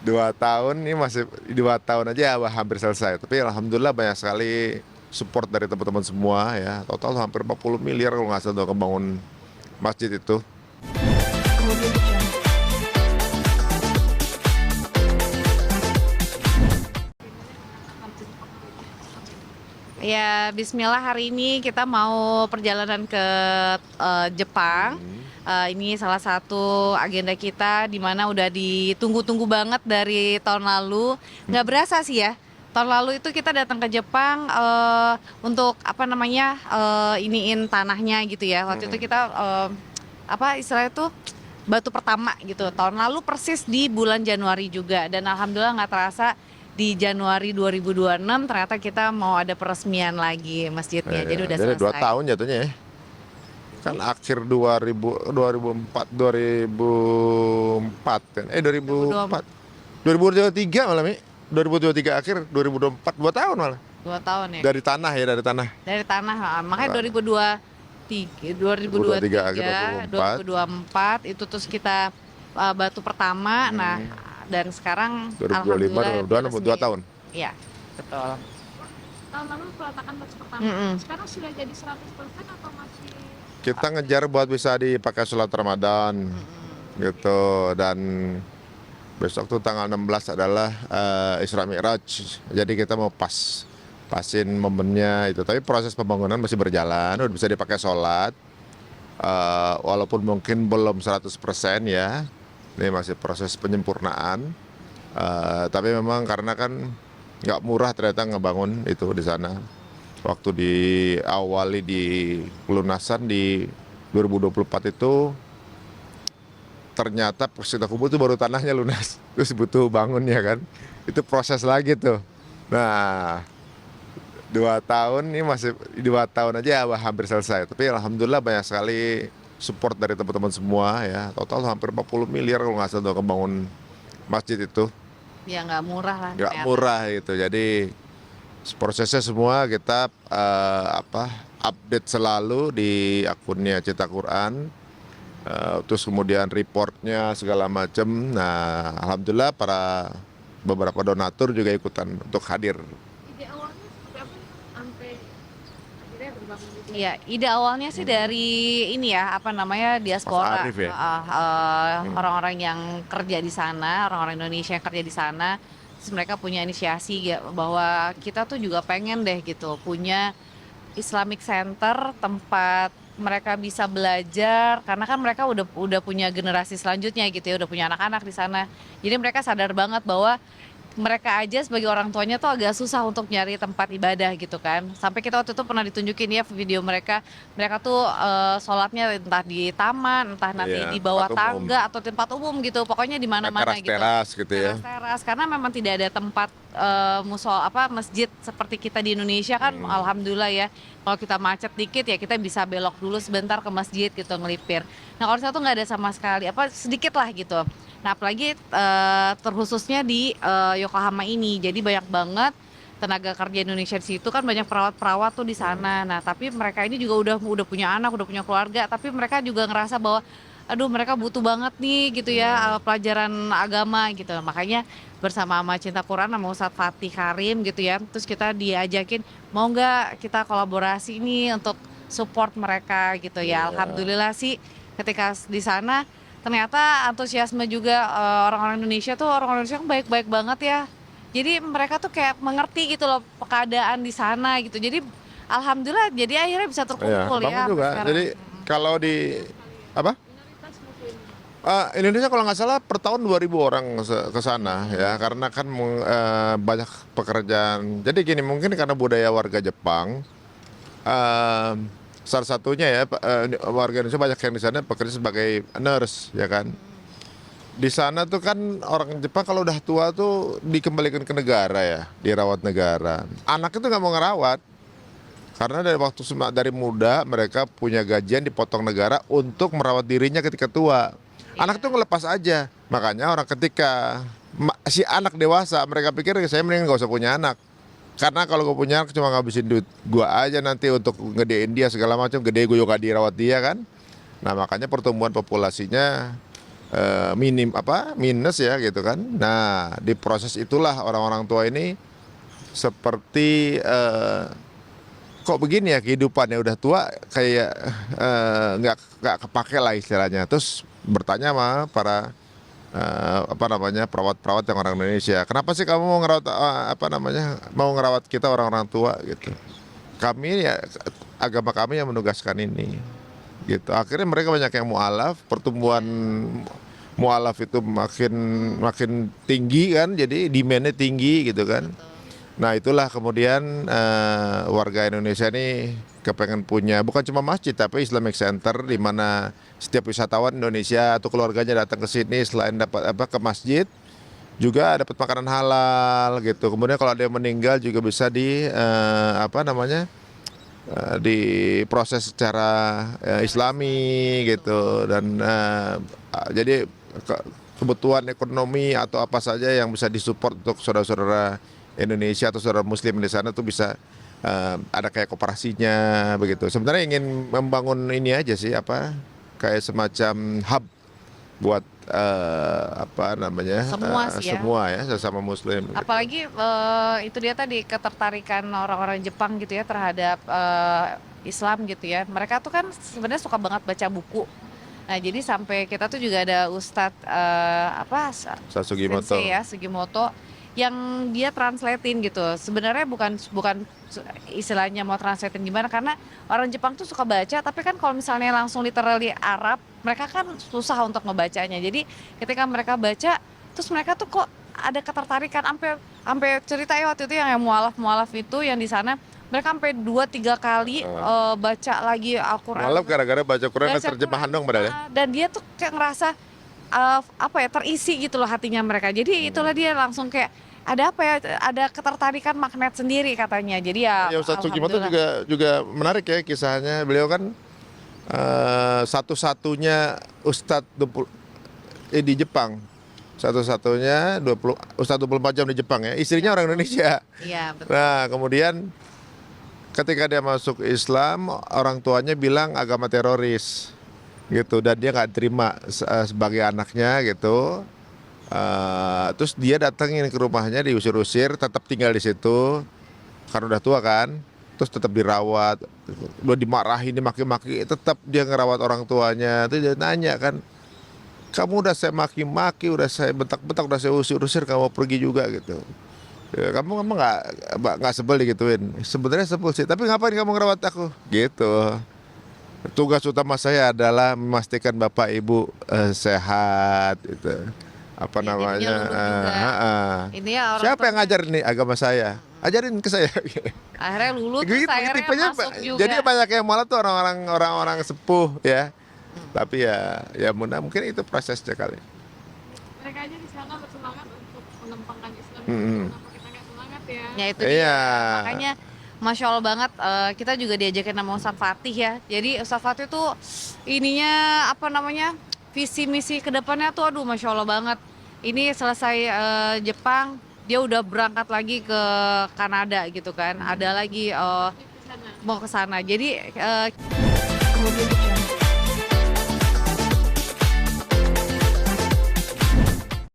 2 tahun ini masih 2 tahun aja hampir selesai. Tapi alhamdulillah banyak sekali support dari teman-teman semua ya. Total hampir 40 miliar kalau nggak salah untuk membangun masjid itu. Ya, Bismillah hari ini kita mau perjalanan ke Jepang. Ini salah satu agenda kita di mana udah ditunggu-tunggu banget dari tahun lalu. Nggak berasa sih ya. Tahun lalu itu kita datang ke Jepang untuk apa namanya iniin tanahnya gitu ya. Waktu itu kita apa istilahnya tuh batu pertama gitu. Tahun lalu persis di bulan Januari juga dan alhamdulillah nggak terasa di Januari 2026 ternyata kita mau ada peresmian lagi masjidnya. Jadi udah Jadi 2 tahun selesai. jatuhnya ya. Kan akhir 2004 2004 kan. 2004. 2023 malah Mi. 2023 akhir 2024 2 tahun malah. 2 tahun ya. Dari tanah ya, dari tanah. Dari tanah, makanya Tanah. 2023, 2023 akhir 2023, 2024 itu terus kita batu pertama. Nah, dan sekarang 2025 alhamdulillah 2022 2 resmi. tahun. Iya, betul. Tahun lalu peletakan batu pertama. Sekarang sudah jadi 100% atau masih? Kita ngejar buat bisa dipakai sholat Ramadan gitu, dan besok tuh tanggal 16 adalah Isra Mi'raj. Jadi kita mau pasin momennya itu. Tapi proses pembangunan masih berjalan, udah bisa dipakai sholat. Walaupun mungkin belum 100% ya. Ini masih proses penyempurnaan. Tapi memang karena kan nggak murah ternyata ngebangun itu di sana. Waktu diawali di pelunasan di 2024 itu ternyata Persita Kubu itu baru tanahnya lunas, terus butuh bangun ya kan, itu proses lagi tuh. Nah 2 tahun ini masih 2 tahun aja hampir selesai. Tapi alhamdulillah banyak sekali support dari teman-teman semua ya. Total hampir 40 miliar kalau nggak salah untuk membangun masjid itu. Ya nggak murah lah Nggak ternyata. murah gitu. Jadi prosesnya semua kita update selalu di akunnya Cita Quran. Terus kemudian reportnya segala macam. Nah, alhamdulillah beberapa donatur juga ikutan untuk hadir. Ide awalnya seperti apa sampai akhirnya berbangun gitu? Iya, ide awalnya sih dari ini ya, apa namanya, diaspora. Arif ya? Orang-orang yang kerja di sana, orang-orang Indonesia yang kerja di sana, terus mereka punya inisiasi ya, bahwa kita tuh juga pengen deh gitu, punya Islamic Center, tempat mereka bisa belajar, karena kan mereka udah punya generasi selanjutnya gitu ya, udah punya anak-anak di sana. Jadi mereka sadar banget bahwa mereka aja sebagai orang tuanya tuh agak susah untuk nyari tempat ibadah gitu kan. Sampai kita waktu itu pernah ditunjukin ya video mereka, mereka tuh sholatnya entah di taman, entah nanti Iya, di bawah tempat umum. tangga atau tempat umum gitu. Pokoknya di mana-mana gitu. Teras-teras gitu ya. Teras-teras, karena memang tidak ada tempat masjid seperti kita di Indonesia kan. Alhamdulillah ya, kalau kita macet dikit ya kita bisa belok dulu sebentar ke masjid gitu ngelipir. Nah kalau saya tuh nggak ada sama sekali, sedikit lah gitu. Nah apalagi terkhususnya di Yokohama ini, jadi banyak banget tenaga kerja Indonesia di situ kan, banyak perawat-perawat tuh di sana. Nah tapi mereka ini juga udah punya anak, udah punya keluarga, tapi mereka juga ngerasa bahwa aduh mereka butuh banget nih gitu ya pelajaran agama gitu. Makanya bersama sama Cinta Quran sama Ustadz Fatih Karim gitu ya, terus kita diajakin mau nggak kita kolaborasi nih untuk support mereka gitu ya. Alhamdulillah sih ketika di sana ternyata antusiasme juga orang-orang Indonesia tuh, orang-orang Indonesia kan baik-baik banget ya. Jadi mereka tuh kayak mengerti gitu loh keadaan di sana gitu. Jadi alhamdulillah jadi akhirnya bisa Iya, terkumpul bangun ya sampai juga. sekarang. Jadi kalau di apa? Minoritas mungkin. Indonesia kalau nggak salah per tahun 2.000 orang ke sana ya, karena kan banyak pekerjaan. Jadi gini, mungkin karena budaya warga Jepang, salah satunya ya warga Indonesia banyak yang di sana bekerja sebagai nurse ya kan. Di sana tuh kan orang Jepang kalau udah tua tuh dikembalikan ke negara ya, dirawat negara. Anak itu nggak mau ngerawat. Karena dari muda mereka punya gajian dipotong negara untuk merawat dirinya ketika tua. Anak tuh ngelepas aja. Makanya orang ketika si anak dewasa, mereka pikir saya mending nggak usah punya anak. Karena kalau gue punya anak cuma ngabisin duit gua aja nanti untuk ngedein dia segala macam, gede gue juga dirawat dia kan. Nah makanya pertumbuhan populasinya minus ya gitu kan. Nah, di proses itulah orang-orang tua ini seperti kok begini ya kehidupannya, udah tua kayak nggak kepake lah istilahnya. Terus bertanya sama para perawat-perawat yang orang Indonesia, kenapa sih kamu mau ngerawat mau ngerawat kita orang-orang tua gitu. Kami ya, agama kami yang menugaskan ini gitu. Akhirnya mereka banyak yang mualaf, pertumbuhan mualaf itu makin tinggi kan, jadi demand-nya tinggi gitu kan. Nah itulah kemudian warga Indonesia ini kepengen punya bukan cuma masjid tapi Islamic Center, di mana setiap wisatawan Indonesia atau keluarganya datang ke sini selain dapat ke masjid juga dapat makanan halal gitu. Kemudian kalau ada yang meninggal juga bisa diproses secara Islami gitu. Dan jadi kebutuhan ekonomi atau apa saja yang bisa disupport untuk saudara-saudara Indonesia atau saudara Muslim di sana tuh bisa ada kayak koperasinya begitu. Sebenarnya ingin membangun ini aja sih, kayak semacam hub buat semua ya sesama Muslim. Apalagi itu dia tadi ketertarikan orang-orang Jepang gitu ya terhadap Islam gitu ya. Mereka tuh kan sebenarnya suka banget baca buku. Nah jadi sampai kita tuh juga ada Ustadz Sugimoto. Sensei ya, Sugimoto, yang dia translatein gitu. Sebenarnya bukan istilahnya mau translatein gimana, karena orang Jepang tuh suka baca, tapi kan kalau misalnya langsung literally Arab, mereka kan susah untuk ngebacanya. Jadi ketika mereka baca, terus mereka tuh kok ada ketertarikan, sampai cerita ya waktu itu yang mualaf itu yang di sana, mereka sampai 2-3 kali baca lagi Al-Quran. Mualaf gara-gara baca Quran kan terjemahan dong padahal ya. Dan dia tuh kayak ngerasa terisi gitu loh hatinya mereka. Jadi itulah dia langsung kayak ada ketertarikan magnet sendiri katanya. Jadi ya Ustadz Sugimoto juga menarik ya kisahnya. Beliau kan satu-satunya Ustadz di Jepang. Satu-satunya Ustadz 24 jam di Jepang ya. Istrinya orang Indonesia. Iya, betul. Nah, kemudian ketika dia masuk Islam, orang tuanya bilang agama teroris gitu, dan dia nggak terima sebagai anaknya gitu. Terus dia datangin ke rumahnya, diusir-usir, tetap tinggal di situ karena udah tua kan. Terus tetap dirawat, udah dimarahin, dimaki-maki, tetap dia ngerawat orang tuanya. Terus dia nanya kan, kamu udah saya maki-maki, udah saya bentak-bentak, udah saya usir-usir, kamu pergi juga gitu. Ya, kamu nggak sebel digituin? Sebenarnya sebel sih, tapi ngapain kamu ngerawat aku? Gitu. Tugas utama saya adalah memastikan Bapak Ibu sehat gitu. Ini ya Siapa yang ngajarin nih agama saya? Ajarin ke saya. Akhirnya lulu terus akhirnya masuk juga. Jadi banyak yang malah tuh orang-orang sepuh ya. Tapi ya mungkin itu prosesnya kali. Mereka aja di sana bersemangat untuk mengembangkan Islam. Kenapa kita nggak semangat ya? Ya itu dia. Makanya Masya Allah banget, kita juga diajakin sama Ustadz Fatih ya. Jadi Ustadz Fatih tuh ininya visi misi kedepannya tuh aduh Masya Allah banget. Ini selesai Jepang, dia udah berangkat lagi ke Kanada gitu kan. Ada lagi mau ke sana. Jadi kemudian